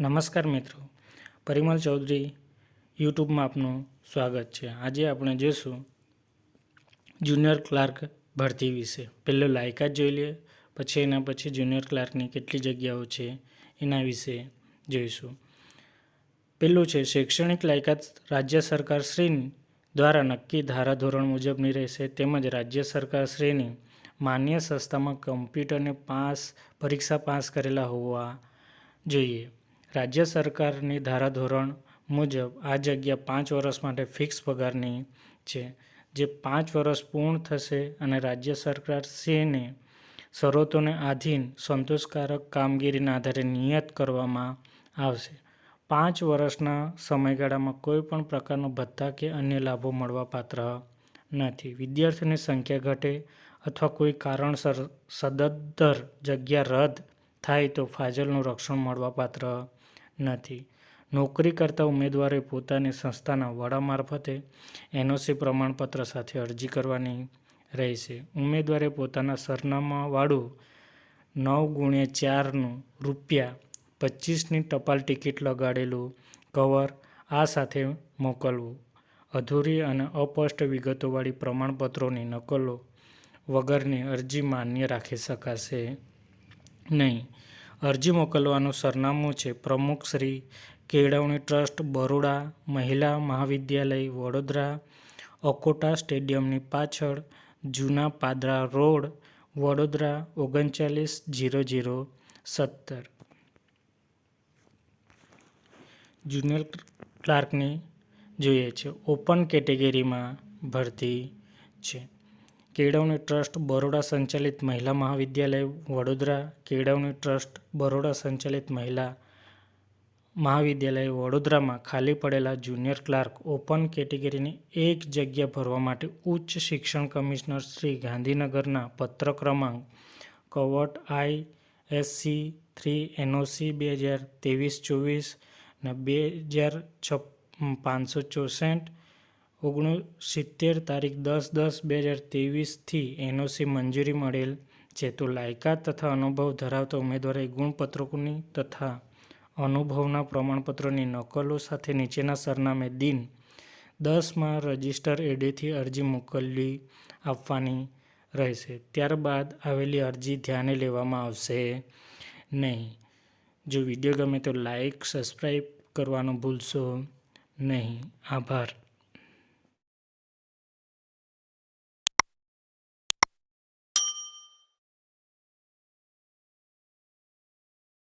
નમસ્કાર મિત્રો, પરિમલ ચૌધરી યુટ્યુબમાં આપનું સ્વાગત છે। આજે આપણે જોઈશું જુનિયર ક્લાર્ક ભરતી વિશે। પહેલો લાયકાત જોઈ લઈએ, પછી એના પછી જુનિયર ક્લાર્કની કેટલી જગ્યાઓ છે એના વિશે જોઈશું। પહેલું છે શૈક્ષણિક લાયકાત રાજ્ય સરકાર શ્રી દ્વારા નક્કી ધારાધોરણ મુજબની રહેશે, તેમજ રાજ્ય સરકાર શ્રીની માન્ય સંસ્થામાં કમ્પ્યુટરની પરીક્ષા પાસ કરેલા હોવા જોઈએ। રાજ્ય સરકારની ધારાધોરણ મુજબ આ જગ્યા 5 વર્ષ માટે ફિક્સ પગારની છે, જે 5 વર્ષ પૂર્ણ થશે અને રાજ્ય સરકાર શ્રીને શરતોને આધીન સંતોષકારક કામગીરીના આધારે નિયત કરવામાં આવશે। 5 વર્ષના સમયગાળામાં કોઈ પણ પ્રકારનો ભથ્થા કે અન્ય લાભો મળવાપાત્ર નથી। વિદ્યાર્થીઓની સંખ્યા ઘટે અથવા કોઈ કારણસર સદંતર જગ્યા રદ થાય તો ફાજલનું રક્ષણ મળવાપાત્ર નથી। નોકરી કરતા ઉમેદવારોએ પોતાની સંસ્થાના વડા મારફતે એનઓસી પ્રમાણપત્ર સાથે અરજી કરવાની રહેશે। ઉમેદવારે પોતાના સરનામાવાળું 9x4નું રૂ.25ની ટપાલ ટિકિટ લગાડેલું કવર આ સાથે મોકલવું। અધૂરી અને અસ્પષ્ટ વિગતોવાળી પ્રમાણપત્રોની નકલો વગરની અરજી માન્ય રાખી શકાશે નહીં। અરજી મોકલવાનું સરનામું છે પ્રમુખ શ્રી, કેળવણી ટ્રસ્ટ, બરોડા મહિલા મહાવિદ્યાલય, વડોદરા, અકોટા સ્ટેડિયમની પાછળ, જૂના પાદરા રોડ, વડોદરા 390017। જુનિયર ક્લાર્કની જોઈએ છે। ઓપન કેટેગરીમાં ભરતી છે। કેળવણી ટ્રસ્ટ બરોડા સંચાલિત મહિલા મહાવિદ્યાલય, વડોદરા, કેળવણી ટ્રસ્ટ બરોડા સંચાલિત મહિલા મહાવિદ્યાલય, વડોદરામાં ખાલી પડેલા જુનિયર ક્લાર્ક ઓપન કેટેગરીની એક જગ્યા ભરવા માટે ઉચ્ચ શિક્ષણ કમિશનર શ્રી, ગાંધીનગરના પત્ર ક્રમાંક કવટ ISC 3 NOC 2023-24 ને 564 69 તારીખ 10/10/2023 થી એનઓસી મંજૂરી મળેલ છે તો લાયકાત તથા અનુભવ ધરાવતા ઉમેદવારોએ ગુણપત્રકોની તથા અનુભવના પ્રમાણપત્રોની નકલો સાથે નીચેના સરનામે દિન 10માં રજિસ્ટર એડેથી અરજી મોકલી આપવાની રહેશે। ત્યારબાદ આવેલી અરજી ધ્યાને લેવામાં આવશે નહીં। જો વિડીયો ગમે તો લાઇક, સબસ્ક્રાઈબ કરવાનું ભૂલશો નહીં। આભાર।